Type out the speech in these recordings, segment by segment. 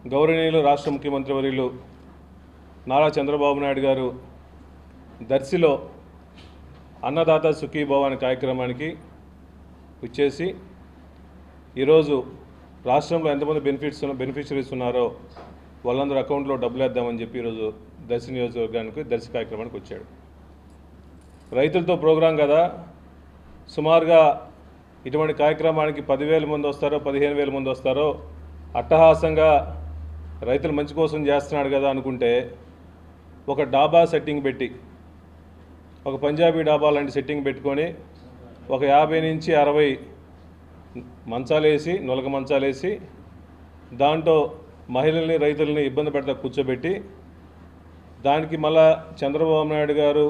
గౌరవనీయులు రాష్ట్ర ముఖ్యమంత్రి వర్యులు నారా చంద్రబాబు నాయుడు గారు దర్శిలో అన్నదాత సుఖీభవ అనే కార్యక్రమానికి వచ్చేసి ఈరోజు రాష్ట్రంలో ఎంతమంది బెనిఫిషరీస్ ఉన్నారో వాళ్ళందరూ అకౌంట్లో డబ్బులు వేద్దామని చెప్పి ఈరోజు దర్శి నియోజకవర్గానికి దర్శి కార్యక్రమానికి వచ్చాడు. రైతులతో ప్రోగ్రాం కదా, సుమారుగా ఇటువంటి కార్యక్రమానికి 10,000 మంది వస్తారో 15,000 మంది వస్తారో అట్టహాసంగా రైతులు మంచి కోసం చేస్తున్నాడు కదా అనుకుంటే ఒక డాబా సెట్టింగ్ పెట్టి, ఒక పంజాబీ డాబా లాంటి సెట్టింగ్ పెట్టుకొని ఒక 50 నుంచి 60 మంచాలేసి, నులక మంచాలేసి దాంట్లో మహిళల్ని రైతుల్ని ఇబ్బంది పెడతా కూర్చోబెట్టి దానికి మళ్ళా చంద్రబాబు నాయుడు గారు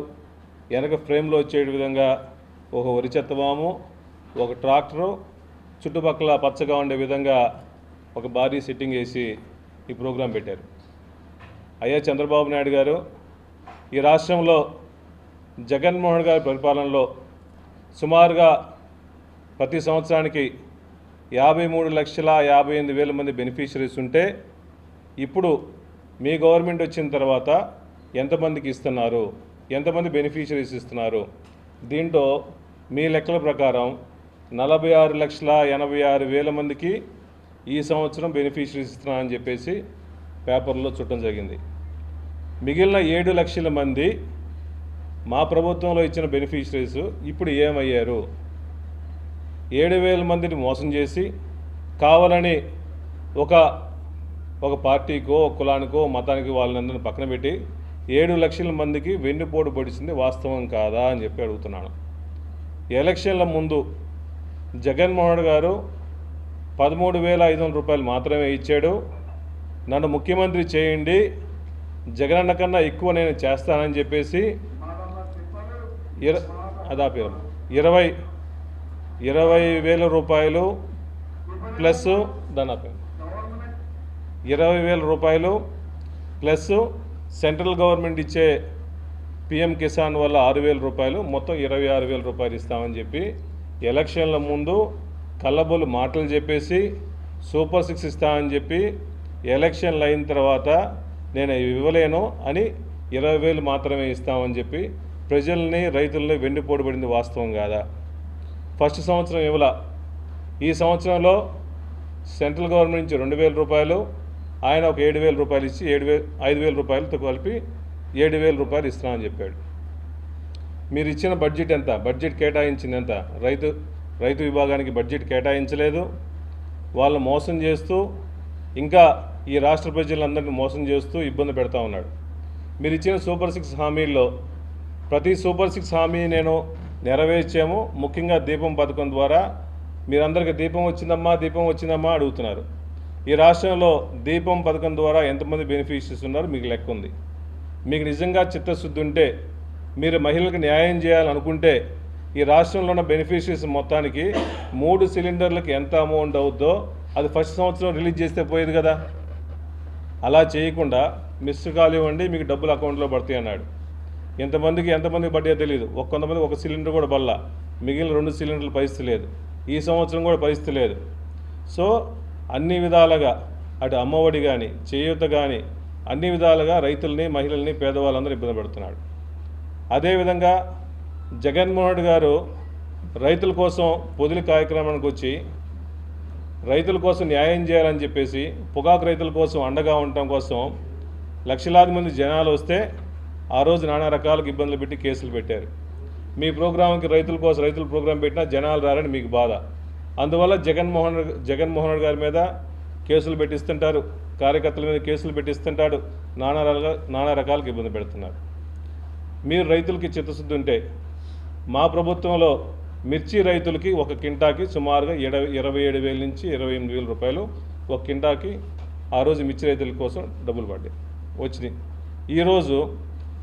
వెనక ఫ్రేమ్లో వచ్చే విధంగా ఒక వరి చెత్తవాము, ఒక ట్రాక్టరు, చుట్టుపక్కల పచ్చగా ఉండే విధంగా ఒక భారీ సెట్టింగ్ వేసి ఈ ప్రోగ్రాం పెట్టారు. అయ్యా చంద్రబాబు నాయుడు గారు, ఈ రాష్ట్రంలో జగన్మోహన్ గారి పరిపాలనలో సుమారుగా ప్రతి సంవత్సరానికి 53,58,000 మంది బెనిఫిషరీస్ ఉంటే ఇప్పుడు మీ గవర్నమెంట్ వచ్చిన తర్వాత ఎంతమందికి ఇస్తున్నారు, ఎంతమంది బెనిఫిషరీస్ ఇస్తున్నారు? దీంట్లో మీ లెక్కల ప్రకారం 46,86,000 మందికి ఈ సంవత్సరం బెనిఫిషరీస్ ఇస్తున్నారని చెప్పేసి పేపర్లో చుట్టం జరిగింది. మిగిలిన 7 లక్షల మంది మా ప్రభుత్వంలో ఇచ్చిన బెనిఫిషరీస్ ఇప్పుడు ఏమయ్యారు? 7,000 మందిని మోసం చేసి కావాలని ఒక పార్టీకో, ఒక కులానికో, మతానికి వాళ్ళందరినీ పక్కన పెట్టి 7 లక్షల మందికి వెన్నుపోటు పొడిచింది వాస్తవం కాదా అని చెప్పి అడుగుతున్నాను. ఎలక్షన్ల ముందు జగన్మోహన్ గారు 13,500 రూపాయలు మాత్రమే ఇచ్చాడు. నన్ను ముఖ్యమంత్రి చేయండి, జగనన్న కన్నా ఎక్కువ నేను చేస్తానని చెప్పేసి 20,000 రూపాయలు ప్లస్ 20,000 రూపాయలు ప్లస్ సెంట్రల్ గవర్నమెంట్ ఇచ్చే పిఎం కిసాన్ వల్ల 6,000 రూపాయలు, మొత్తం 26,000 రూపాయలు ఇస్తామని చెప్పి ఎలక్షన్ల ముందు కల్లబొల్లు మాటలు చెప్పేసి సూపర్ 6 ఇస్తామని చెప్పి ఎలక్షన్లు అయిన తర్వాత నేను ఇవ్వలేను అని 20,000 మాత్రమే ఇస్తామని చెప్పి ప్రజల్ని, రైతుల్ని వెన్నుపోటుపడింది వాస్తవం కాదా? ఫస్ట్ సంవత్సరం ఇవ్వాల, ఈ సంవత్సరంలో సెంట్రల్ గవర్నమెంట్ నుంచి 2,000 రూపాయలు, ఆయన ఒక 7,000 రూపాయలు ఇచ్చి 5,000 రూపాయలతో కలిపి 7,000 రూపాయలు ఇస్తున్నామని చెప్పాడు. మీరు ఇచ్చిన బడ్జెట్ ఎంత? బడ్జెట్ కేటాయించింది ఎంత? రైతు విభాగానికి బడ్జెట్ కేటాయించలేదు. వాళ్ళు మోసం చేస్తూ ఇంకా ఈ రాష్ట్ర ప్రజలందరినీ మోసం చేస్తూ ఇబ్బంది పెడతా ఉన్నాడు. మీరు ఇచ్చిన సూపర్ 6 హామీల్లో ప్రతి సూపర్ 6 హామీ నేను నెరవేర్చాము. ముఖ్యంగా దీపం పథకం ద్వారా మీరందరికీ దీపం వచ్చిందమ్మా అడుగుతున్నారు. ఈ రాష్ట్రంలో దీపం పథకం ద్వారా ఎంతమంది బెనిఫిషరీస్ ఉన్నారు మీకు లెక్క ఉంది. మీకు నిజంగా చిత్తశుద్ధి ఉంటే, మీరు మహిళలకు న్యాయం చేయాలనుకుంటే ఈ రాష్ట్రంలో ఉన్న బెనిఫిషరీస్ మొత్తానికి 3 సిలిండర్లకు ఎంత అమౌంట్ అవుద్దో అది ఫస్ట్ సంవత్సరం రిలీజ్ చేస్తే పోయేది కదా. అలా చేయకుండా మిస్డ్ కాల్ ఇవ్వండి, మీకు డబ్బులు అకౌంట్లో పడతాయి అన్నాడు. ఎంతమందికి పడ్డాయో తెలియదు. కొంతమంది ఒక సిలిండర్ కూడా బల్ల, మిగిలిన 2 సిలిండర్ల పరిస్థితి లేదు. ఈ సంవత్సరం కూడా పరిస్థితి లేదు. సో అన్ని విధాలుగా అటు అమ్మఒడి కానీ, చేయూత కానీ అన్ని విధాలుగా రైతుల్ని, మహిళల్ని, పేదవాళ్ళందరూ ఇబ్బంది పడుతున్నాడు. అదేవిధంగా జగన్మోహన్ గారు రైతుల కోసం పొదిలి కార్యక్రమానికి వచ్చి రైతుల కోసం న్యాయం చేయాలని చెప్పేసి, పొగాకు రైతుల కోసం అండగా ఉండటం కోసం లక్షలాది మంది జనాలు వస్తే ఆ రోజు నానా రకాలకు ఇబ్బందులు పెట్టి కేసులు పెట్టారు. మీ ప్రోగ్రాంకి రైతుల ప్రోగ్రాం పెట్టినా జనాలు రారని మీకు బాధ. అందువల్ల జగన్మోహన్ గారి మీద కేసులు పెట్టిస్తుంటారు, కార్యకర్తల మీద కేసులు పెట్టిస్తుంటాడు, నానా రకాలకు ఇబ్బంది పెడుతున్నారు. మీరు రైతులకి చిత్తశుద్ధి ఉంటే మా ప్రభుత్వంలో మిర్చి రైతులకి ఒక కింటాకి సుమారుగా 27,000 నుంచి 28,000 రూపాయలు ఒక కింటాకి ఆ రోజు మిర్చి రైతుల కోసం డబ్బులు పడ్డాయి వచ్చినాయి. ఈరోజు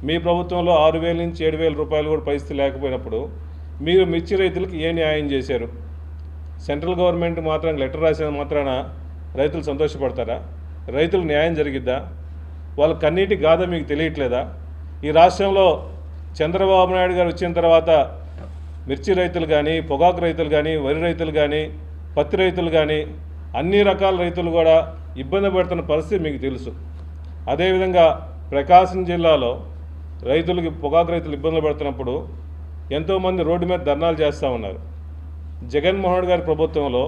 మీ ప్రభుత్వంలో 6,000 నుంచి 7,000 రూపాయలు కూడా పరిస్థితి లేకపోయినప్పుడు మీరు మిర్చి రైతులకి ఏ న్యాయం చేశారు? సెంట్రల్ గవర్నమెంట్ మాత్రం లెటర్ రాసిన మాత్రాన రైతులు సంతోషపడతారా? రైతులకు న్యాయం జరిగిద్దా? వాళ్ళ కన్నీటి గాథ మీకు తెలియట్లేదా? ఈ రాష్ట్రంలో చంద్రబాబు నాయుడు గారు వచ్చిన తర్వాత మిర్చి రైతులు కానీ, పొగాకు రైతులు కానీ, వరి రైతులు కానీ, పత్తి రైతులు కానీ అన్ని రకాల రైతులు కూడా ఇబ్బంది పడుతున్న పరిస్థితి మీకు తెలుసు. అదేవిధంగా ప్రకాశం జిల్లాలో రైతులకి పొగాకు రైతులు ఇబ్బందులు పడుతున్నప్పుడు ఎంతోమంది రోడ్డు మీద ధర్నాలు చేస్తూ ఉన్నారు. జగన్మోహన్ రెడ్డి గారి ప్రభుత్వంలో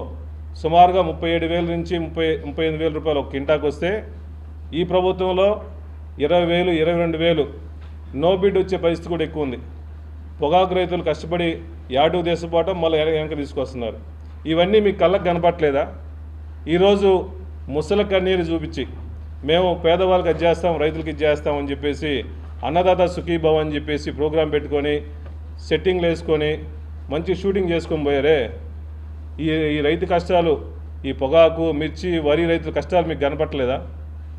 సుమారుగా 37,000 నుంచి 38,000 రూపాయలు ఒక కింటాకు వస్తే ఈ ప్రభుత్వంలో 20,000, 22,000 నో బిడ్ వచ్చే పరిస్థితి కూడా ఎక్కువ ఉంది. పొగాకు రైతులు కష్టపడి యాటు దేశపోవటం మళ్ళీ వెనక తీసుకొస్తున్నారు. ఇవన్నీ మీకు కళ్ళకు కనపట్లేదా? ఈరోజు ముసలి కన్నీరు చూపించి మేము పేదవాళ్ళకి అది చేస్తాం, రైతులకి ఇది చేస్తామని చెప్పేసి అన్నదాత సుఖీభవ అని చెప్పేసి ప్రోగ్రాం పెట్టుకొని సెట్టింగ్లు వేసుకొని మంచి షూటింగ్ చేసుకొని పోయారే. ఈ రైతు కష్టాలు, ఈ పొగాకు, మిర్చి, వరి రైతుల కష్టాలు మీకు కనపట్టలేదా?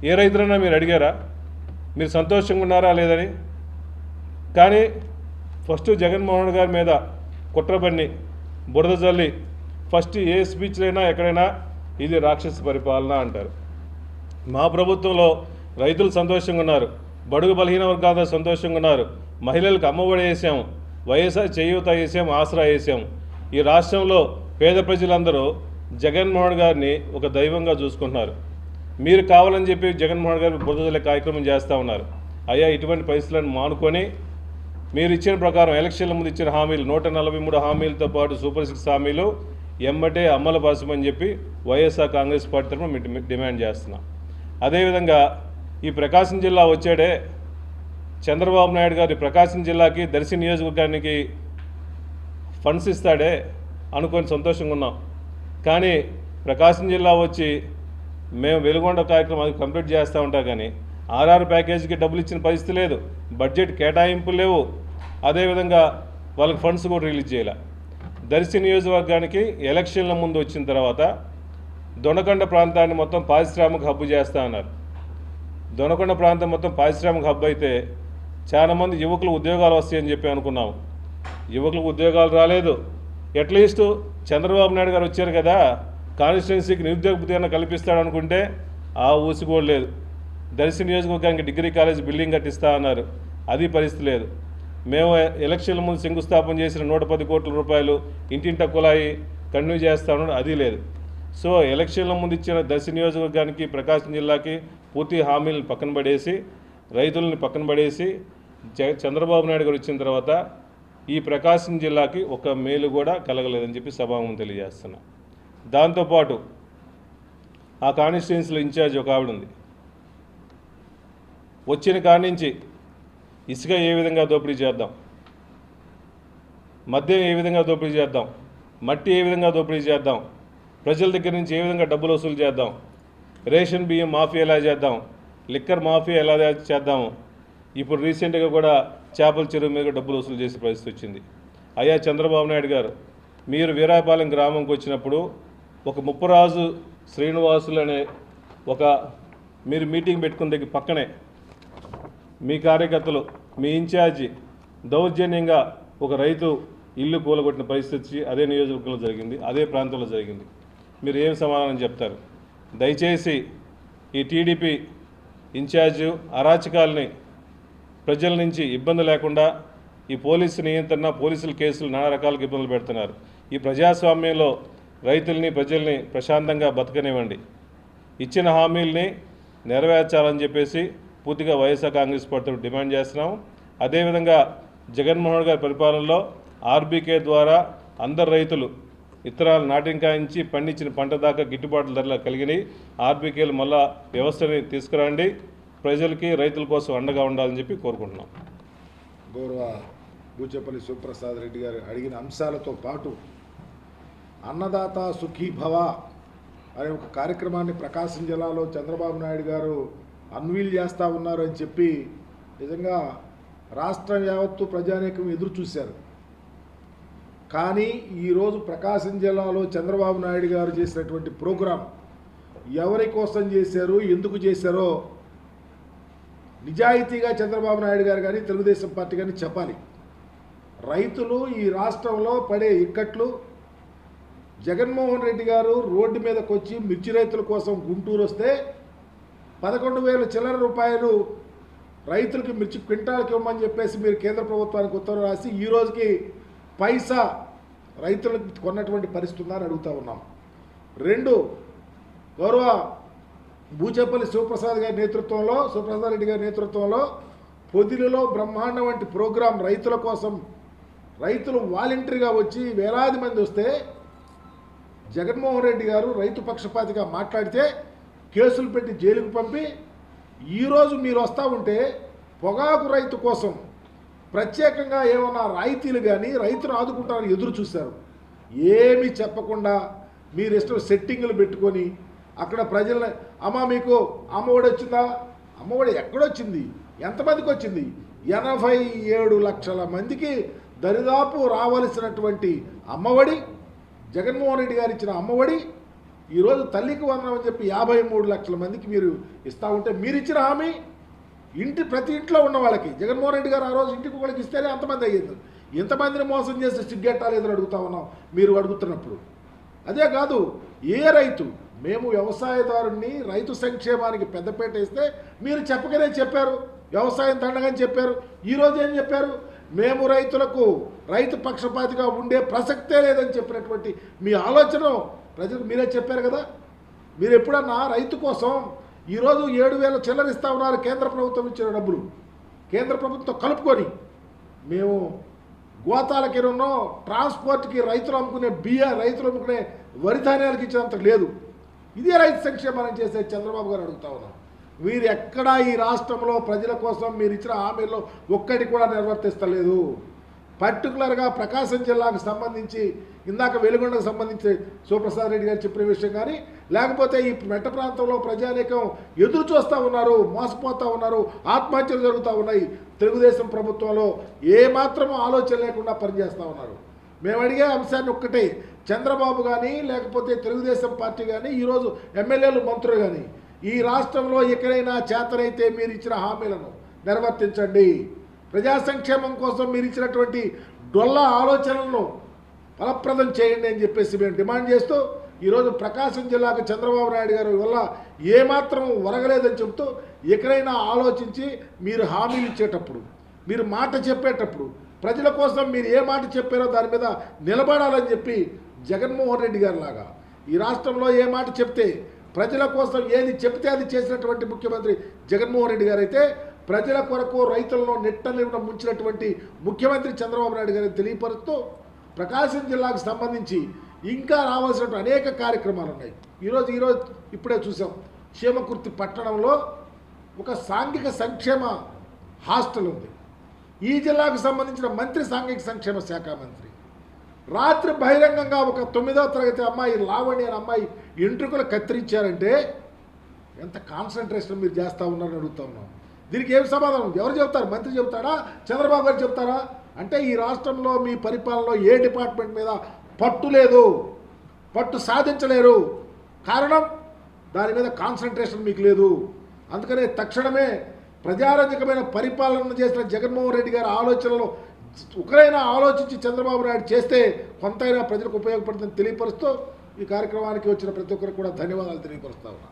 ఏ రైతులైనా మీరు అడిగారా? మీరు సంతోషంగా ఉన్నారా లేదని? కానీ ఫస్ట్ జగన్మోహన్ రెడ్డి గారి మీద కుట్రబన్ని బురద జల్లి ఫస్ట్ ఏ స్పీచ్లైనా ఎక్కడైనా ఇది రాక్షస పరిపాలన అంటారు. మా ప్రభుత్వంలో రైతులు సంతోషంగా ఉన్నారు, బడుగు బలహీన వర్గాలు సంతోషంగా ఉన్నారు, మహిళలకు అమ్మఒడి వేసాము, వైఎస్ఆర్ చేయూత వేసాము, ఆసరా వేసాము. ఈ రాష్ట్రంలో పేద ప్రజలందరూ జగన్మోహన్ గారిని ఒక దైవంగా చూసుకుంటున్నారు. మీరు కావాలని చెప్పి జగన్మోహన్ గారు బురదజల్లే కార్యక్రమం చేస్తూ ఉన్నారు. అయ్యా, ఇటువంటి పరిస్థితులను మానుకొని మీరు ఇచ్చిన ప్రకారం ఎలక్షన్ల ముందు ఇచ్చిన హామీలు 143 హామీలతో పాటు సూపర్ 6 హామీలు ఎమ్మటే అమలుపరచమని చెప్పి వైఎస్ఆర్ కాంగ్రెస్ పార్టీ తరఫున డిమాండ్ చేస్తున్నాం. అదేవిధంగా ఈ ప్రకాశం జిల్లా వచ్చాడే చంద్రబాబు నాయుడు గారు ప్రకాశం జిల్లాకి దర్శి నియోజకవర్గానికి ఫండ్స్ ఇస్తాడే అనుకొని సంతోషంగా ఉన్నాం. కానీ ప్రకాశం జిల్లా వచ్చి మేము వెలుగొండ కార్యక్రమం అది కంప్లీట్ చేస్తూ ఉంటాం, కానీ ఆర్ఆర్ ప్యాకేజీకి డబ్బులు ఇచ్చిన పరిస్థితి లేదు, బడ్జెట్ కేటాయింపులు లేవు, అదేవిధంగా వాళ్ళకి ఫండ్స్ కూడా రిలీజ్ చేయాలి. దర్శి నియోజకవర్గానికి ఎలక్షన్ల ముందు వచ్చిన తర్వాత దొనకొండ ప్రాంతాన్ని మొత్తం పారిశ్రామిక హబ్బు చేస్తూ ఉన్నారు. దొనకొండ ప్రాంతం మొత్తం పారిశ్రామిక హబ్ అయితే చాలామంది యువకులు ఉద్యోగాలు వస్తాయని చెప్పి అనుకున్నాము. యువకులకు ఉద్యోగాలు రాలేదు. అట్లీస్ట్ చంద్రబాబు నాయుడు గారు వచ్చారు కదా, కాన్స్టిట్యున్సీకి నిరుద్యోగ భృతి కల్పిస్తాడు అనుకుంటే ఆ ఊసి కూడా లేదు. దర్శి నియోజకవర్గానికి డిగ్రీ కాలేజ్ బిల్డింగ్ కట్టిస్తా అన్నారు, అది పరిస్థితి లేదు. మేము ఎలక్షన్ల ముందు శంకుస్థాపన చేసిన 110 కోట్ల రూపాయలు ఇంటింట కులాయి కంటిన్యూ చేస్తా ఉన్నాడు, అది లేదు. సో ఎలక్షన్ల ముందు ఇచ్చిన దర్శి నియోజకవర్గానికి ప్రకాశం జిల్లాకి పూర్తి హామీలను పక్కన పడేసి రైతులని పక్కన పడేసి చంద్రబాబు నాయుడు గారు వచ్చిన తర్వాత ఈ ప్రకాశం జిల్లాకి ఒక మేలు కూడా కలగలేదని చెప్పి సభాముఖం తెలియజేస్తున్నా. దాంతోపాటు ఆ కాన్స్టిట్యున్సీలో ఇన్ఛార్జ్ ఒక ఆవిడ ఉంది. వచ్చిన కాడి నుంచి ఇసుక ఏ విధంగా దోపిడీ చేద్దాం, మద్యం ఏ విధంగా దోపిడీ చేద్దాం, మట్టి ఏ విధంగా దోపిడీ చేద్దాం, ప్రజల దగ్గర నుంచి ఏ విధంగా డబ్బులు వసూలు చేద్దాం, రేషన్ బియ్యం మాఫియా ఎలా చేద్దాం, లిక్కర్ మాఫియా ఎలా చేద్దాము, ఇప్పుడు రీసెంట్గా కూడా చేపల చెరువు మీద డబ్బులు వసూలు చేసే పరిస్థితి వచ్చింది. అయ్యా చంద్రబాబు నాయుడు గారు, మీరు వీరాపాలెం గ్రామంకి వచ్చినప్పుడు ఒక ముప్పరాజు శ్రీనివాసులు అనే మీరు మీటింగ్ పెట్టుకున్న దగ్గర పక్కనే మీ కార్యకర్తలు, మీ ఇన్ఛార్జి దౌర్జన్యంగా ఒక రైతు ఇల్లు కూలగొట్టిన పరిస్థితి అదే నియోజకవర్గంలో జరిగింది, అదే ప్రాంతంలో జరిగింది. మీరు ఏం సమాధానం చెప్తారు? దయచేసి ఈ టీడీపీ ఇన్ఛార్జు అరాచకాలని ప్రజల నుంచి ఇబ్బంది లేకుండా ఈ పోలీసు నియంత్రణ, పోలీసుల కేసులు నానా రకాలకు ఇబ్బందులు పెడుతున్నారు. ఈ ప్రజాస్వామ్యంలో రైతుల్ని, ప్రజల్ని ప్రశాంతంగా బతకనివ్వండి. ఇచ్చిన హామీల్ని నెరవేర్చాలని చెప్పేసి పూర్తిగా వైఎస్ఆర్ కాంగ్రెస్ పార్టీ డిమాండ్ చేస్తున్నాము. అదేవిధంగా జగన్మోహన్ గారి పరిపాలనలో ఆర్బీకే ద్వారా అందరు రైతులు ఇత్తనాలు నాటింకాయించి పండించిన పంట దాకా గిట్టుబాటు ధరలు కలిగినాయి. ఆర్బీకేలు మళ్ళా వ్యవస్థని తీసుకురండి, ప్రజలకి రైతుల కోసం అండగా ఉండాలని చెప్పి కోరుకుంటున్నాం. గౌరవ బూచేపల్లి శివప్రసాద్ రెడ్డి గారు అడిగిన అంశాలతో పాటు అన్నదాత సుఖీభవ అనే ఒక కార్యక్రమాన్ని ప్రకాశం జిల్లాలో చంద్రబాబు నాయుడు గారు అన్వీల్ చేస్తూ ఉన్నారు అని చెప్పి నిజంగా రాష్ట్రం యావత్తు ప్రజానీకం ఎదురు చూశారు. కానీ ఈరోజు ప్రకాశం జిల్లాలో చంద్రబాబు నాయుడు గారు చేసినటువంటి ప్రోగ్రాం ఎవరి కోసం చేశారు, ఎందుకు చేశారో నిజాయితీగా చంద్రబాబు నాయుడు గారు కానీ తెలుగుదేశం పార్టీ కానీ చెప్పాలి. రైతులు ఈ రాష్ట్రంలో పడే ఇక్కట్లు, జగన్మోహన్ రెడ్డి గారు రోడ్డు మీదకి వచ్చి మిర్చి రైతుల కోసం గుంటూరు వస్తే 11,000 చిల్లర రూపాయలు రైతులకి మిర్చి క్వింటాల్కి ఇవ్వమని చెప్పేసి మీరు కేంద్ర ప్రభుత్వానికి ఉత్తర్వులు రాసి ఈ రోజుకి పైసా రైతులకు కొన్నటువంటి పరిస్థితి ఉందని అడుగుతూ ఉన్నాం. 2, గౌరవ బూచేపల్లి శివప్రసాద్ రెడ్డి గారి నేతృత్వంలో పొదిలిలో బ్రహ్మాండం వంటి ప్రోగ్రాం రైతుల కోసం, రైతులు వాలంటరీగా వచ్చి వేలాది మంది వస్తే జగన్మోహన్ రెడ్డి గారు రైతు పక్షపాతిగా మాట్లాడితే కేసులు పెట్టి జైలుకు పంపి, ఈరోజు మీరు వస్తూ ఉంటే పొగాకు రైతు కోసం ప్రత్యేకంగా ఏమన్నా రాయితీలు కానీ రైతును ఆదుకుంటారని ఎదురు చూశారు. ఏమీ చెప్పకుండా మీరు ఇష్టం సెట్టింగులు పెట్టుకొని అక్కడ ప్రజల్ని అమ్మ మీకు అమ్మఒడి వచ్చిందా, అమ్మఒడి ఎక్కడొచ్చింది, ఎంతమందికి వచ్చింది? 87 లక్షల మందికి దరిదాపు రావలసినటువంటి అమ్మఒడి, జగన్మోహన్ రెడ్డి గారు ఇచ్చిన అమ్మఒడి ఈరోజు తల్లికి వందనం అని చెప్పి 53 లక్షల మందికి మీరు ఇస్తూ ఉంటే, మీరు ఇచ్చిన హామీ ప్రతి ఇంట్లో ఉన్న వాళ్ళకి జగన్మోహన్ రెడ్డి గారు ఆ రోజు ఇంటికి ఒకరికి ఇస్తేనే అంతమంది అయ్యింది. ఇంతమందిని మోసం చేసి సిగ్గెట్టాలేదని అడుగుతా ఉన్నాం మీరు అడుగుతున్నప్పుడు. అదే కాదు, ఏ రైతు, మేము వ్యవసాయదారుని రైతు సంక్షేమానికి పెద్దపేట ఇస్తే మీరు చెప్పగానే చెప్పారు, వ్యవసాయం దండగని చెప్పారు. ఈరోజు ఏం చెప్పారు? మేము రైతు పక్షపాతిగా ఉండే ప్రసక్తే లేదని చెప్పినటువంటి మీ ఆలోచన ప్రజలకు మీరే చెప్పారు కదా. మీరు ఎప్పుడన్నా రైతు కోసం ఈరోజు 7,000 చిల్లర ఇస్తా ఉన్నారు కేంద్ర ప్రభుత్వం ఇచ్చిన డబ్బులు, కేంద్ర ప్రభుత్వం కలుపుకొని. మేము గోతాలకి ట్రాన్స్పోర్ట్కి రైతులు అమ్ముకునే రైతులు అమ్ముకునే వరి ధాన్యాలకు ఇచ్చినంత లేదు. ఇదే రైతు సంక్షేమాన్ని చేసే చంద్రబాబు గారు అడుగుతా ఉన్నాం. మీరు ఎక్కడా ఈ రాష్ట్రంలో ప్రజల కోసం మీరు ఇచ్చిన హామీల్లో ఒక్కటి కూడా నిర్వర్తిస్తలేదు. పర్టికులర్గా ప్రకాశం జిల్లాకు సంబంధించి ఇందాక వెలుగొండకు సంబంధించి శివప్రసాద్ రెడ్డి గారు చెప్పిన విషయం కానీ, లేకపోతే ఈ మెట్ట ప్రాంతంలో ప్రజానీకం ఎదురు చూస్తూ ఉన్నారు, మోసపోతూ ఉన్నారు, ఆత్మహత్యలు జరుగుతూ ఉన్నాయి. తెలుగుదేశం ప్రభుత్వంలో ఏమాత్రం ఆలోచన లేకుండా పనిచేస్తూ ఉన్నారు. మేము అడిగే అంశాన్ని ఒక్కటే, చంద్రబాబు కానీ లేకపోతే తెలుగుదేశం పార్టీ కానీ ఈరోజు ఎమ్మెల్యేలు మంత్రులు కానీ ఈ రాష్ట్రంలో ఎక్కడైనా చేతనైతే మీరు ఇచ్చిన హామీలను నిర్వర్తించండి. ప్రజా సంక్షేమం కోసం మీరు ఇచ్చినటువంటి డొల్ల ఆలోచనలను ఫలప్రదం చేయండి అని చెప్పేసి మేము డిమాండ్ చేస్తూ ఈరోజు ప్రకాశం జిల్లాకు చంద్రబాబు నాయుడు గారి వల్ల ఏమాత్రం ఒరగలేదని చెబుతూ ఎక్కడైనా ఆలోచించి మీరు హామీలు ఇచ్చేటప్పుడు, మీరు మాట చెప్పేటప్పుడు ప్రజల కోసం మీరు ఏ మాట చెప్పారో దాని మీద నిలబడాలని చెప్పి జగన్మోహన్ రెడ్డి గారి లాగా ఈ రాష్ట్రంలో ఏ మాట చెప్తే ప్రజల కోసం ఏది చెప్తే అది చేసినటువంటి ముఖ్యమంత్రి జగన్మోహన్ రెడ్డి గారు అయితే, ప్రజల కొరకు రైతులను నెట్టనివ్వన ముంచినటువంటి ముఖ్యమంత్రి చంద్రబాబు నాయుడు గారిని తెలియపరుస్తూ ప్రకాశం జిల్లాకు సంబంధించి ఇంకా రావాల్సిన అనేక కార్యక్రమాలు ఉన్నాయి. ఈరోజు ఇప్పుడే చూసాం, చీమకుర్తి పట్టణంలో ఒక సాంఘిక సంక్షేమ హాస్టల్ ఉంది. ఈ జిల్లాకు సంబంధించిన మంత్రి సాంఘిక సంక్షేమ శాఖ మంత్రి రాత్రి బహిరంగంగా ఒక 9వ తరగతి అమ్మాయి లావణ్య అనే అమ్మాయి ఎంట్రుకలు కత్తిరించారంటే ఎంత కాన్సన్ట్రేషన్ మీరు చేస్తూ ఉన్నారని అడుగుతా ఉన్నాం. దీనికి ఏం సమాధానం ఎవరు చెబుతారు? మంత్రి చెబుతాడా, చంద్రబాబు గారు చెప్తారా? అంటే ఈ రాష్ట్రంలో మీ పరిపాలనలో ఏ డిపార్ట్మెంట్ మీద పట్టు లేదు, పట్టు సాధించలేరు. కారణం దాని మీద కాన్సన్ట్రేషన్ మీకు లేదు. అందుకనే తక్షణమే ప్రజారంజకమైన పరిపాలన చేసిన జగన్మోహన్ రెడ్డి గారి ఆలోచనలు ఒకరైనా ఆలోచించి చంద్రబాబు నాయుడు చేస్తే కొంతైనా ప్రజలకు ఉపయోగపడుతుందని తెలియపరుస్తూ ఈ కార్యక్రమానికి వచ్చిన ప్రతి ఒక్కరికి కూడా ధన్యవాదాలు తెలియపరుస్తా ఉన్నా.